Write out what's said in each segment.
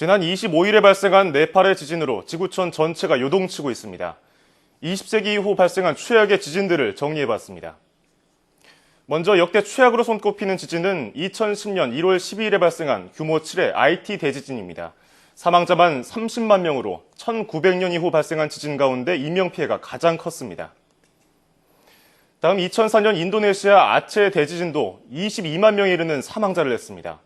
지난 25일에 발생한 네팔의 지진으로 지구촌 전체가 요동치고 있습니다. 20세기 이후 발생한 최악의 지진들을 정리해봤습니다. 먼저 역대 최악으로 손꼽히는 지진은 2010년 1월 12일에 발생한 규모 7의 IT 대지진입니다. 사망자만 30만 명으로 1900년 이후 발생한 지진 가운데 인명피해가 가장 컸습니다. 다음 2004년 인도네시아 아체 대지진도 22만 명에 이르는 사망자를 냈습니다.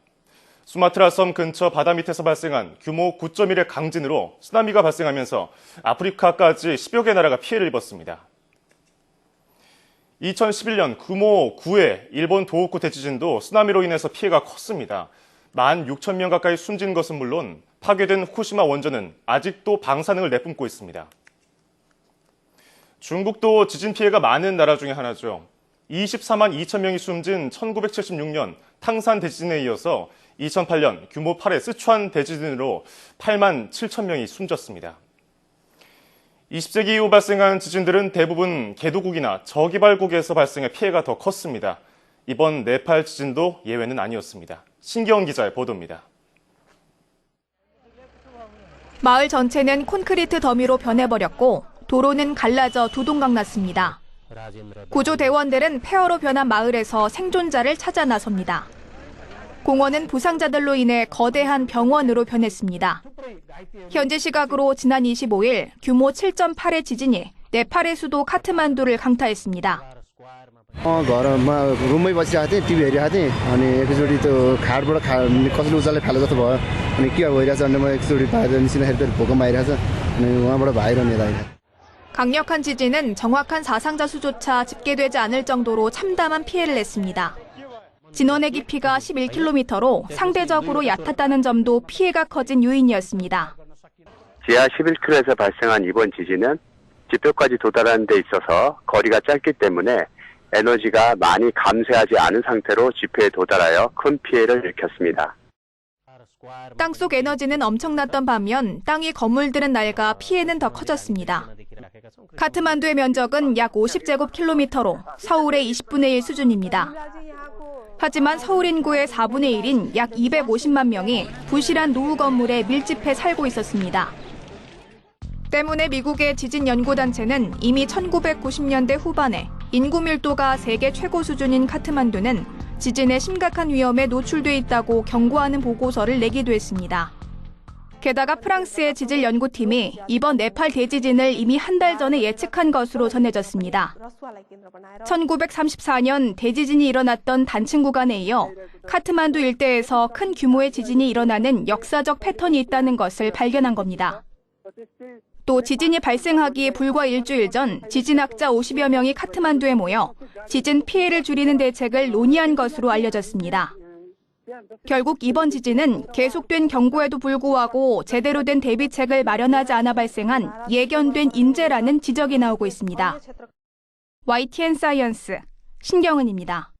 수마트라 섬 근처 바다 밑에서 발생한 규모 9.1의 강진으로 쓰나미가 발생하면서 아프리카까지 10여 개 나라가 피해를 입었습니다. 2011년 규모 9의 일본 도호쿠 대지진도 쓰나미로 인해서 피해가 컸습니다. 16,000명 가까이 숨진 것은 물론 파괴된 후쿠시마 원전은 아직도 방사능을 내뿜고 있습니다. 중국도 지진 피해가 많은 나라 중에 하나죠. 24만 2천 명이 숨진 1976년 탕산 대지진에 이어서 2008년 규모 8의 쓰촨 대지진으로 8만 7천 명이 숨졌습니다. 20세기 이후 발생한 지진들은 대부분 개도국이나 저개발국에서 발생해 피해가 더 컸습니다. 이번 네팔 지진도 예외는 아니었습니다. 신기원 기자의 보도입니다. 마을 전체는 콘크리트 더미로 변해버렸고 도로는 갈라져 두동강 났습니다. 구조대원들은 폐허로 변한 마을에서 생존자를 찾아 나섭니다. 공원은 부상자들로 인해 거대한 병원으로 변했습니다. 현지 시각으로 지난 25일 규모 7.8의 지진이 네팔의 수도 카트만두를 강타했습니다. घरमा रुममै बसिरहेको थिएँ टिभी हेरिरहेको थिएँ अनि एकचोटि त्यो खाडबाट कसैले उचाल्दै फाले जस्तो भयो अनि के भइरहेछ भने म एकचोटि बाहिर निस्किँदाखेरि त्यो भूकम्प आइरहेछ अनि उहाँबाट बाहिर निदाइरहेको 강력한 지진은 정확한 사상자 수조차 집계되지 않을 정도로 참담한 피해를 냈습니다. 진원의 깊이가 11km로 상대적으로 얕았다는 점도 피해가 커진 요인이었습니다. 지하 11km에서 발생한 이번 지진은 지표까지 도달하는 데 있어서 거리가 짧기 때문에 에너지가 많이 감쇄하지 않은 상태로 지표에 도달하여 큰 피해를 일으켰습니다. 땅속 에너지는 엄청났던 반면 땅이 거물들은 낡아 피해는 더 커졌습니다. 카트만두의 면적은 약 50제곱킬로미터로 서울의 20분의 1 수준입니다. 하지만 서울 인구의 4분의 1인 약 250만 명이 부실한 노후 건물에 밀집해 살고 있었습니다. 때문에 미국의 지진연구단체는 이미 1990년대 후반에 인구 밀도가 세계 최고 수준인 카트만두는 지진의 심각한 위험에 노출돼 있다고 경고하는 보고서를 내기도 했습니다. 게다가 프랑스의 지질연구팀이 이번 네팔 대지진을 이미 한 달 전에 예측한 것으로 전해졌습니다. 1934년 대지진이 일어났던 단층 구간에 이어 카트만두 일대에서 큰 규모의 지진이 일어나는 역사적 패턴이 있다는 것을 발견한 겁니다. 또 지진이 발생하기 불과 일주일 전 지진학자 50여 명이 카트만두에 모여 지진 피해를 줄이는 대책을 논의한 것으로 알려졌습니다. 결국 이번 지진은 계속된 경고에도 불구하고 제대로 된 대비책을 마련하지 않아 발생한 예견된 인재라는 지적이 나오고 있습니다. YTN 사이언스 신경은입니다.